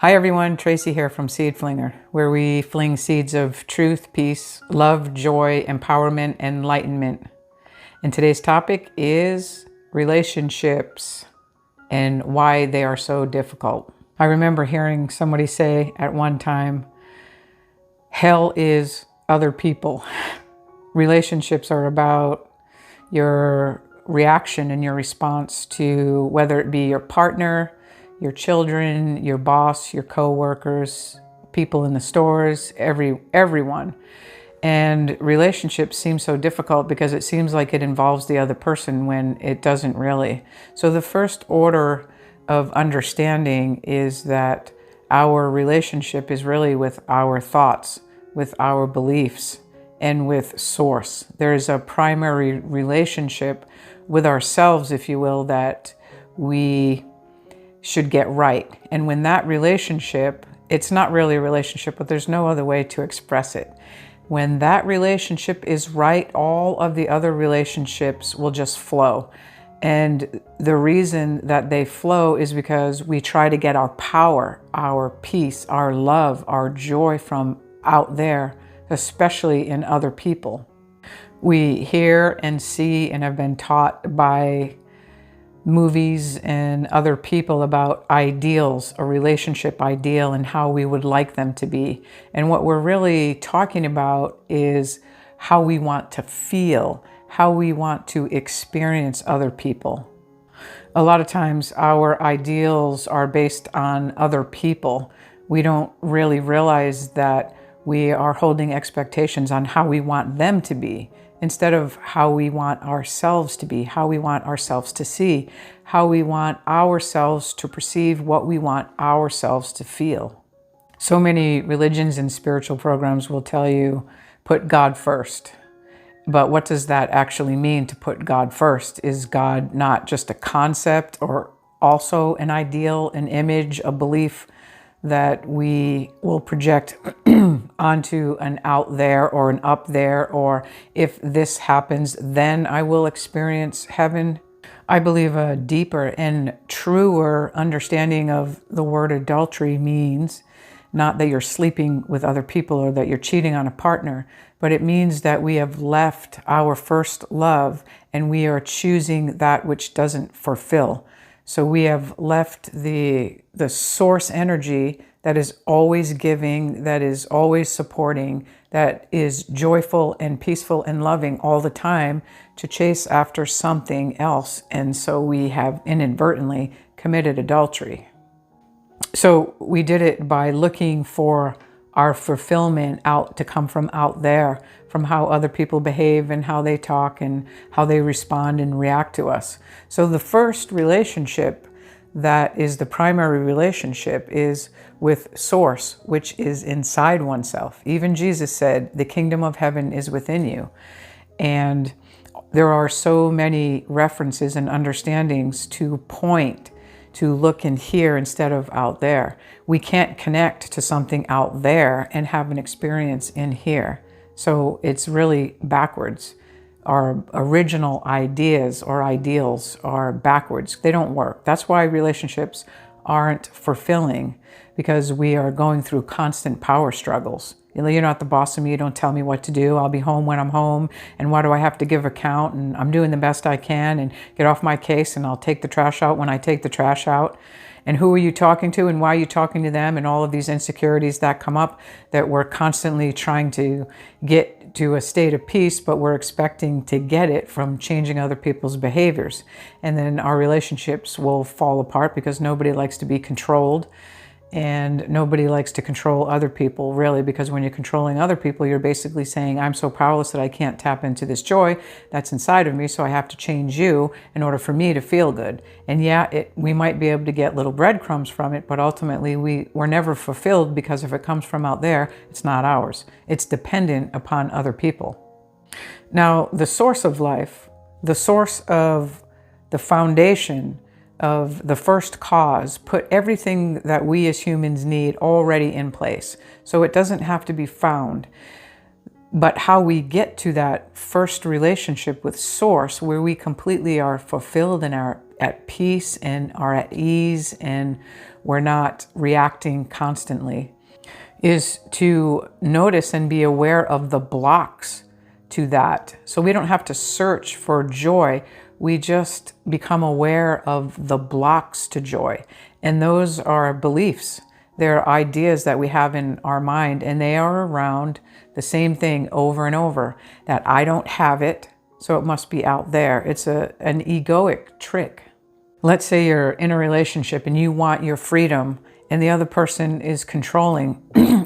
Hi everyone, Tracie here from Seed Flinger, where we fling seeds of truth, peace, love, joy, empowerment, and enlightenment. And today's topic is relationships and why they are so difficult. I remember hearing somebody say at one time, hell is other people. Relationships are about your reaction and your response to whether it be your partner, your children, your boss, your co-workers, people in the stores, everyone. And relationships seem so difficult because it seems like it involves the other person when it doesn't really. So the first order of understanding is that our relationship is really with our thoughts, with our beliefs, and with Source. There's a primary relationship with ourselves, if you will, that we should get right. And when that relationship, it's not really a relationship, but there's no other way to express it. When that relationship is right, all of the other relationships will just flow. And the reason that they flow is because we try to get our power, our peace, our love, our joy from out there, especially in other people. We hear and see and have been taught by movies and other people about ideals, a relationship ideal, and how we would like them to be. And what we're really talking about is how we want to feel, how we want to experience other people. A lot of times our ideals are based on other people. We don't really realize that we are holding expectations on how we want them to be, instead of how we want ourselves to be, how we want ourselves to see, how we want ourselves to perceive, what we want ourselves to feel. So many religions and spiritual programs will tell you, put God first. But what does that actually mean, to put God first? Is God not just a concept or also an ideal, an image, a belief that we will project onto an out there or an up there, or if this happens, then I will experience heaven? I believe a deeper and truer understanding of the word adultery means not that you're sleeping with other people or that you're cheating on a partner, but it means that we have left our first love and we are choosing that which doesn't fulfill. So we have left the source energy that is always giving, that is always supporting, that is joyful and peaceful and loving all the time, to chase after something else. And so we have inadvertently committed adultery. So we did it by looking for our fulfillment to come from out there, from how other people behave and how they talk and how they respond and react to us. So the first relationship that is the primary relationship is with Source, which is inside oneself. Even Jesus said, the kingdom of heaven is within you. And there are so many references and understandings to point to look and hear instead of out there. We can't connect to something out there and have an experience in here. So it's really backwards. Our original ideas or ideals are backwards. They don't work. That's why relationships aren't fulfilling, because we are going through constant power struggles. You're not the boss of me. You don't tell me what to do. I'll be home when I'm home. And why do I have to give account? And I'm doing the best I can and get off my case, and I'll take the trash out when I take the trash out. And who are you talking to and why are you talking to them? And all of these insecurities that come up that we're constantly trying to get to a state of peace, but we're expecting to get it from changing other people's behaviors. And then our relationships will fall apart because nobody likes to be controlled. And nobody likes to control other people, really, because when you're controlling other people, you're basically saying, I'm so powerless that I can't tap into this joy that's inside of me, so I have to change you in order for me to feel good. And yeah, we might be able to get little breadcrumbs from it, but ultimately we're never fulfilled, because if it comes from out there, it's not ours. It's dependent upon other people. Now, the source of life, the source of the foundation of the first cause, put everything that we as humans need already in place. So it doesn't have to be found. But how we get to that first relationship with Source, where we completely are fulfilled in our at peace and are at ease and we're not reacting constantly, is to notice and be aware of the blocks to that. So we don't have to search for joy. We just become aware of the blocks to joy. And those are beliefs. They're ideas that we have in our mind, and they are around the same thing over and over, that I don't have it, so it must be out there. It's an egoic trick. Let's say you're in a relationship and you want your freedom and the other person is controlling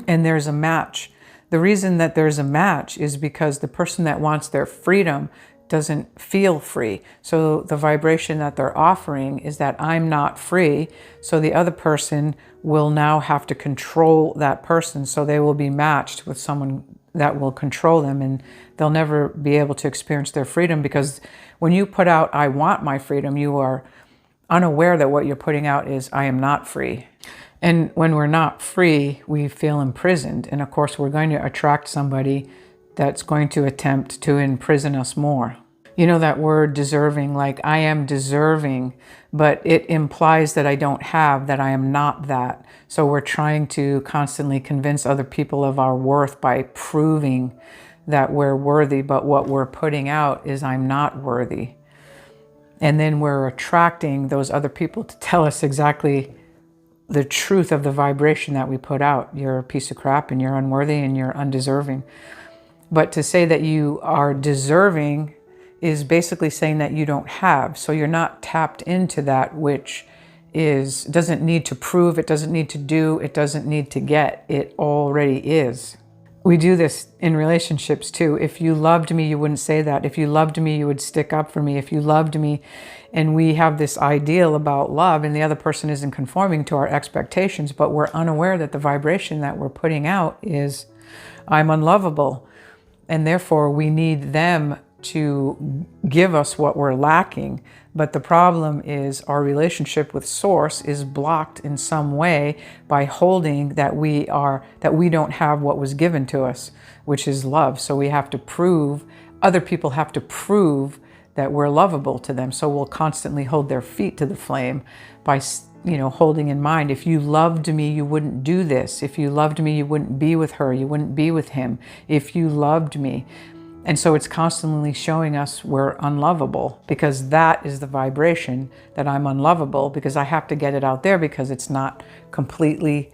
and there's a match. The reason that there's a match is because the person that wants their freedom doesn't feel free. So the vibration that they're offering is that I'm not free. So the other person will now have to control that person. So they will be matched with someone that will control them, and they'll never be able to experience their freedom, because when you put out, I want my freedom, you are unaware that what you're putting out is, I am not free. And when we're not free, we feel imprisoned. And of course, we're going to attract somebody that's going to attempt to imprison us more. You know that word deserving, like I am deserving, but it implies that I don't have, that I am not that. So we're trying to constantly convince other people of our worth by proving that we're worthy, but what we're putting out is I'm not worthy. And then we're attracting those other people to tell us exactly the truth of the vibration that we put out. You're a piece of crap and you're unworthy and you're undeserving. But to say that you are deserving is basically saying that you don't have. So you're not tapped into that which doesn't need to prove, it doesn't need to do, it doesn't need to get, it already is. We do this in relationships too. If you loved me, you wouldn't say that. If you loved me, you would stick up for me. If you loved me, and we have this ideal about love and the other person isn't conforming to our expectations, but we're unaware that the vibration that we're putting out is, I'm unlovable. And therefore we need them to give us what we're lacking. But the problem is our relationship with Source is blocked in some way by holding that we don't have what was given to us, which is love. So we have to prove, other people have to prove that we're lovable to them. So we'll constantly hold their feet to the flame by, holding in mind, if you loved me, you wouldn't do this. If you loved me, you wouldn't be with her. You wouldn't be with him. If you loved me. And so it's constantly showing us we're unlovable, because that is the vibration, that I'm unlovable, because I have to get it out there because it's not completely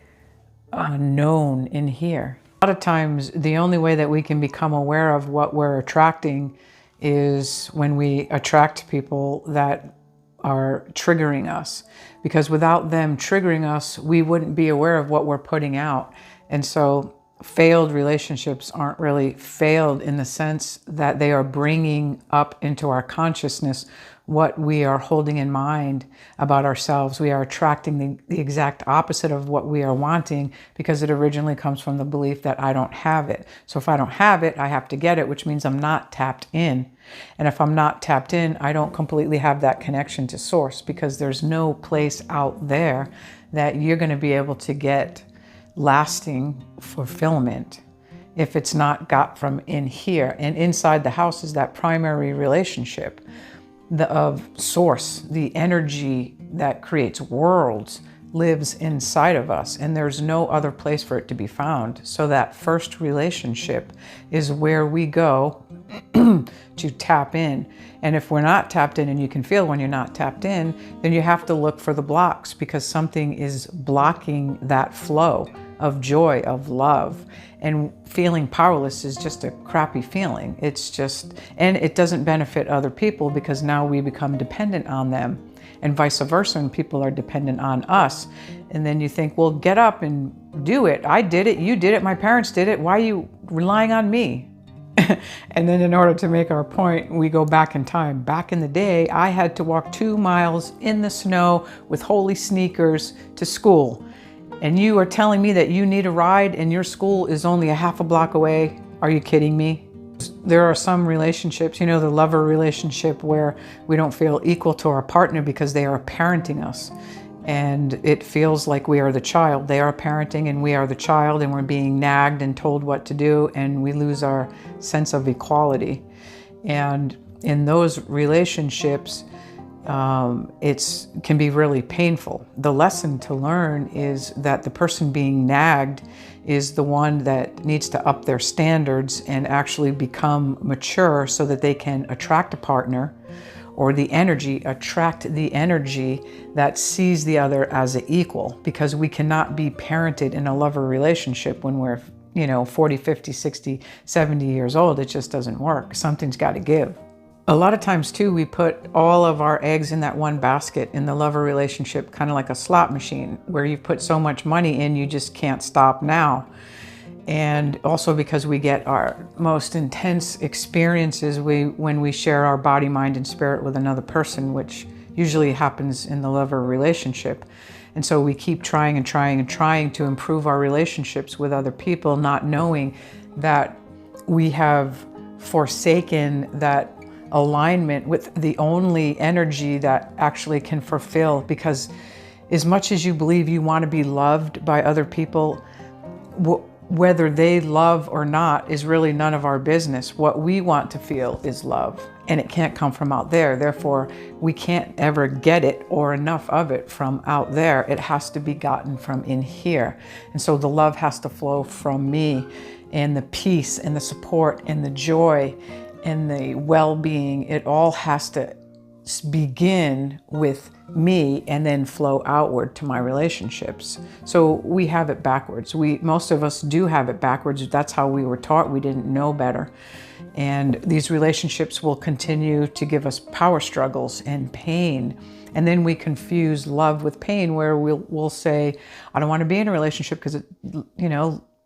known in here. A lot of times the only way that we can become aware of what we're attracting is when we attract people that are triggering us, because without them triggering us, we wouldn't be aware of what we're putting out. And so failed relationships aren't really failed in the sense that they are bringing up into our consciousness what we are holding in mind about ourselves. We are attracting the exact opposite of what we are wanting, because it originally comes from the belief that I don't have it. So if I don't have it, I have to get it, which means I'm not tapped in. And if I'm not tapped in, I don't completely have that connection to Source, because there's no place out there that you're going to be able to get lasting fulfillment if it's not got from in here. And inside the house is that primary relationship of Source. The energy that creates worlds lives inside of us, and there's no other place for it to be found. So that first relationship is where we go to tap in. And if we're not tapped in, and you can feel when you're not tapped in, then you have to look for the blocks, because something is blocking that flow of joy, of love. And feeling powerless is just a crappy feeling. It's just, and it doesn't benefit other people, because now we become dependent on them, and vice versa, and people are dependent on us. And then you think, well, get up and do it. I did it, you did it, my parents did it. Why are you relying on me? And then in order to make our point, we go back in time. Back in the day, I had to walk 2 miles in the snow with holy sneakers to school. And you are telling me that you need a ride and your school is only a half a block away? Are you kidding me? There are some relationships, the lover relationship, where we don't feel equal to our partner because they are parenting us. And it feels like we are the child. They are parenting and we are the child, and we're being nagged and told what to do, and we lose our sense of equality. And in those relationships, it can be really painful. The lesson to learn is that the person being nagged is the one that needs to up their standards and actually become mature so that they can attract a partner, or attract the energy that sees the other as an equal, because we cannot be parented in a lover relationship when we're 40, 50, 60, 70 years old. It just doesn't work. Something's got to give. A lot of times too, we put all of our eggs in that one basket in the lover relationship, kind of like a slot machine where you put so much money in, you just can't stop now. And also because we get our most intense experiences when we share our body, mind, and spirit with another person, which usually happens in the lover relationship. And so we keep trying and trying and trying to improve our relationships with other people, not knowing that we have forsaken that alignment with the only energy that actually can fulfill. Because as much as you believe you want to be loved by other people, whether they love or not is really none of our business. What we want to feel is love, and it can't come from out there. Therefore, we can't ever get it or enough of it from out there. It has to be gotten from in here. And so the love has to flow from me, and the peace and the support and the joy and the well-being, it all has to begin with me and then flow outward to my relationships. So we have it backwards. Most of us do have it backwards. That's how we were taught. We didn't know better. And these relationships will continue to give us power struggles and pain. And then we confuse love with pain, where we'll say, I don't want to be in a relationship because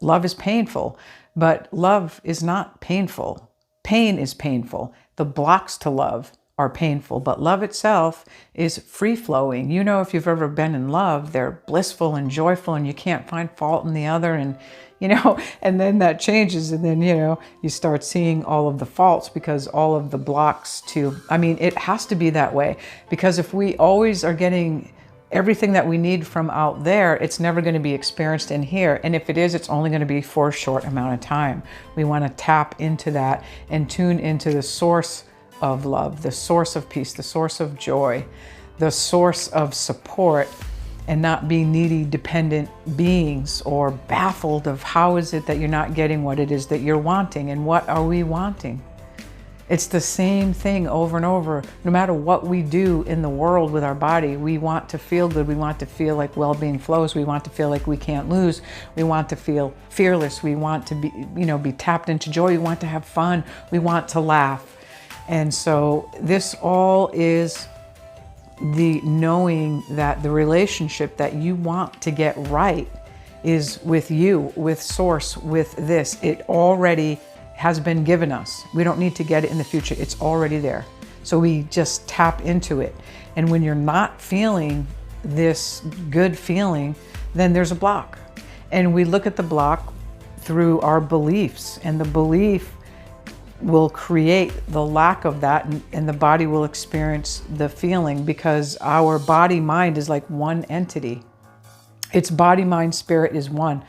love is painful. But love is not painful. Pain is painful. The blocks to love are painful, but love itself is free-flowing. If you've ever been in love, they're blissful and joyful, and you can't find fault in the other, and and then that changes, and then you start seeing all of the faults, because all of the blocks it has to be that way, because if we always are getting everything that we need from out there, it's never going to be experienced in here. And if it is, it's only going to be for a short amount of time. We want to tap into that and tune into the source of love, the source of peace, the source of joy, the source of support, and not be needy, dependent beings, or baffled of how is it that you're not getting what it is that you're wanting, and what are we wanting? It's the same thing over and over. No matter what we do in the world with our body, we want to feel good. We want to feel like well-being flows. We want to feel like we can't lose. We want to feel fearless. We want to be tapped into joy. We want to have fun. We want to laugh. And so this all is the knowing that the relationship that you want to get right is with you, with Source, with this. It already has been given us. We don't need to get it in the future. It's already there. So we just tap into it. And when you're not feeling this good feeling, then there's a block. And we look at the block through our beliefs, and the belief will create the lack of that, and the body will experience the feeling, because our body mind is like one entity. It's body, mind, spirit is one.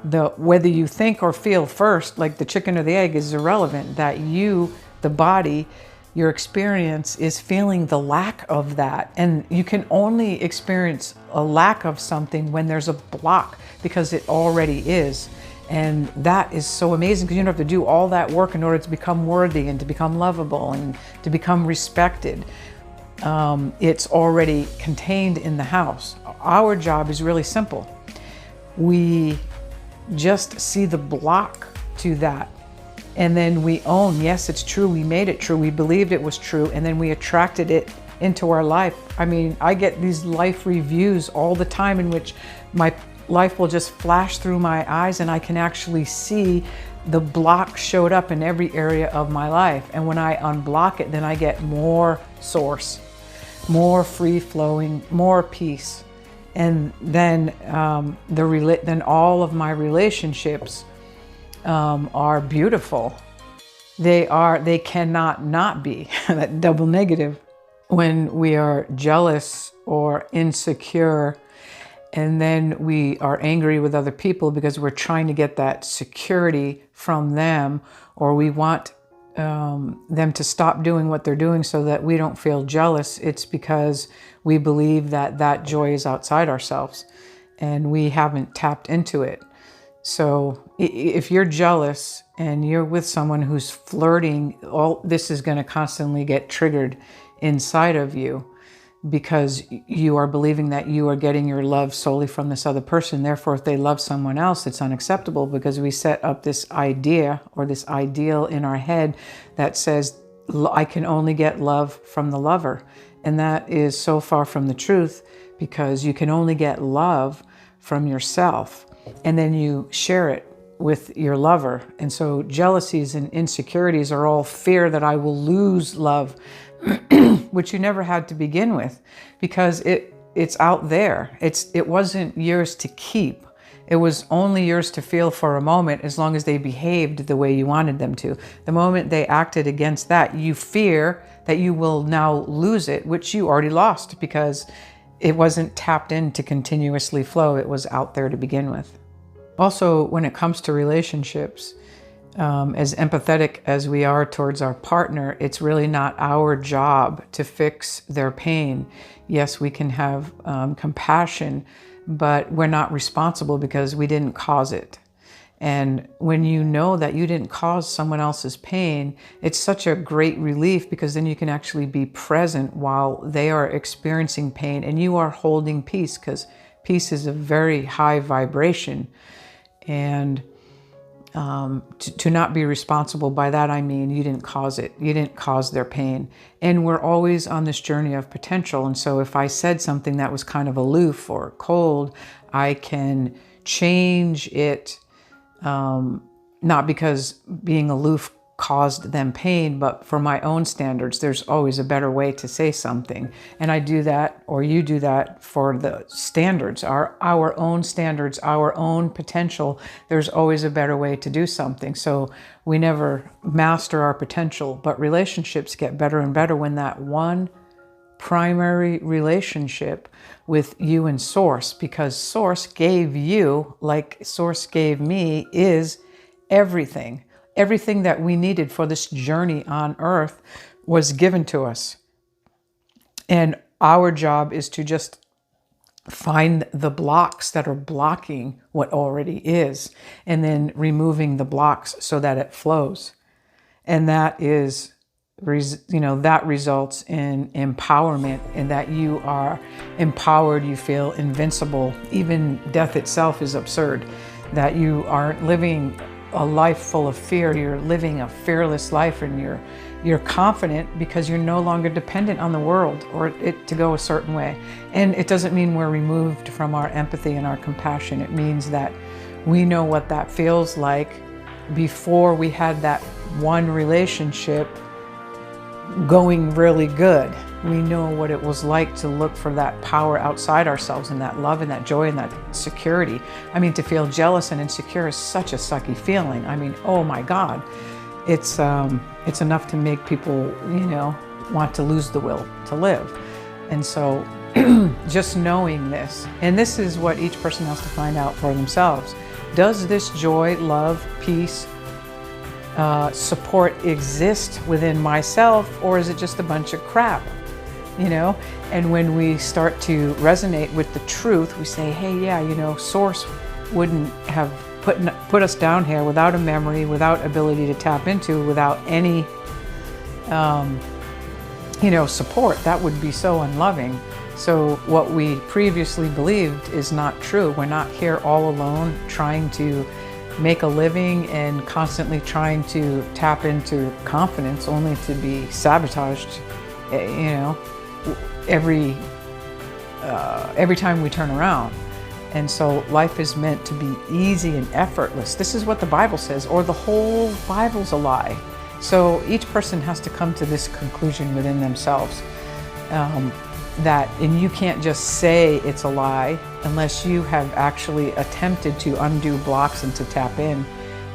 Whether you think or feel first, like the chicken or the egg, is irrelevant. That the body, your experience is feeling the lack of that. And you can only experience a lack of something when there's a block, because it already is. And that is so amazing, because you don't have to do all that work in order to become worthy and to become lovable and to become respected. It's already contained in the house. Our job is really simple. We just see the block to that. And then we own, yes, it's true. We made it true. We believed it was true. And then we attracted it into our life. I get these life reviews all the time in which my life will just flash through my eyes, and I can actually see the block showed up in every area of my life. And when I unblock it, then I get more Source, more free flowing, more peace. And then then all of my relationships are beautiful. They cannot not be. That double negative. When we are jealous or insecure, and then we are angry with other people because we're trying to get that security from them, or we want them to stop doing what they're doing so that we don't feel jealous, it's because we believe that that joy is outside ourselves and we haven't tapped into it. So if you're jealous and you're with someone who's flirting, all this is going to constantly get triggered inside of you because you are believing that you are getting your love solely from this other person. Therefore, if they love someone else, it's unacceptable because we set up this idea or this ideal in our head that says, I can only get love from the lover. And that is so far from the truth, because you can only get love from yourself, and then you share it with your lover. And so jealousies and insecurities are all fear that I will lose love, which you never had to begin with, because it's out there. It wasn't yours to keep. It was only yours to feel for a moment, as long as they behaved the way you wanted them to. The moment they acted against that, you fear that you will now lose it, which you already lost because it wasn't tapped in to continuously flow. It was out there to begin with. Also, when it comes to relationships, as empathetic as we are towards our partner, it's really not our job to fix their pain. Yes, we can have compassion, but we're not responsible because we didn't cause it. And when you know that you didn't cause someone else's pain, it's such a great relief, because then you can actually be present while they are experiencing pain and you are holding peace, because peace is a very high vibration. And to not be responsible, by that I mean you didn't cause it. You didn't cause their pain. And we're always on this journey of potential. And so if I said something that was kind of aloof or cold, I can change it, not because being aloof caused them pain, but for my own standards, there's always a better way to say something. And I do that, or you do that, for the standards, our own standards, our own potential. There's always a better way to do something. So we never master our potential, but relationships get better and better when that one primary relationship with you and Source, because Source gave you, like Source gave me, is everything. Everything that we needed for this journey on earth was given to us. And our job is to just find the blocks that are blocking what already is, and then removing the blocks so that it flows. And that is, that results in empowerment, and that you are empowered, you feel invincible. Even death itself is absurd, that you aren't living a life full of fear. You're living a fearless life, and you're confident because you're no longer dependent on the world or it to go a certain way. And it doesn't mean we're removed from our empathy and our compassion. It means that we know what that feels like before we had that one relationship going really good. We know what it was like to look for that power outside ourselves, and that love and that joy and that security. I mean, to feel jealous and insecure is such a sucky feeling. I mean, oh my God, it's enough to make people, want to lose the will to live. And so just knowing this, and this is what each person has to find out for themselves. Does this joy, love, peace, support exist within myself, or is it just a bunch of crap? And when we start to resonate with the truth, we say, hey, yeah, Source wouldn't have put us down here without a memory, without ability to tap into, without any, support. That would be so unloving. So what we previously believed is not true. We're not here all alone trying to make a living and constantly trying to tap into confidence, only to be sabotaged, every time we turn around. And so life is meant to be easy and effortless. This is what the Bible says, or the whole Bible's a lie. So each person has to come to this conclusion within themselves, and you can't just say it's a lie unless you have actually attempted to undo blocks and to tap in.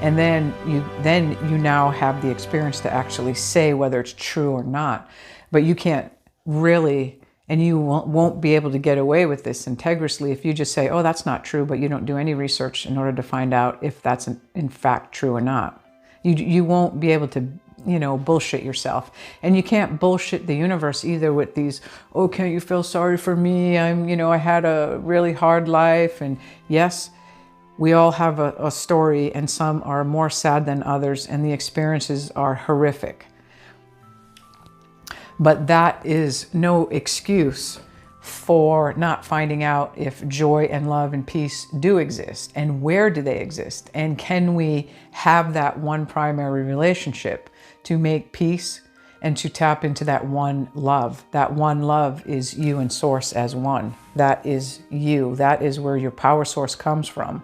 And then you now have the experience to actually say whether it's true or not. But you can't really, and you won't be able to get away with this integrally if you just say, oh, that's not true, but you don't do any research in order to find out if that's in fact true or not. You won't be able to bullshit yourself. And you can't bullshit the universe either with these, oh, can't you feel sorry for me? I had a really hard life. And yes, we all have a story, and some are more sad than others, and the experiences are horrific. But that is no excuse for not finding out if joy and love and peace do exist, and where do they exist, and can we have that one primary relationship to make peace and to tap into that one love. That one love is you and source as one. That is you. That is where your power source comes from.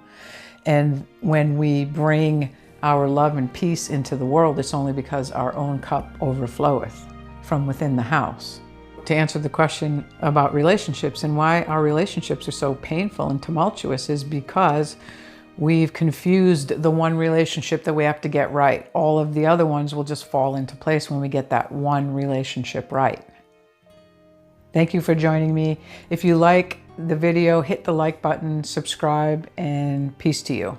And when we bring our love and peace into the world, it's only because our own cup overfloweth from within the house. To answer the question about relationships and why our relationships are so painful and tumultuous is because we've confused the one relationship that we have to get right. All of the other ones will just fall into place when we get that one relationship right. Thank you for joining me. If you like the video, hit the like button, subscribe, and peace to you.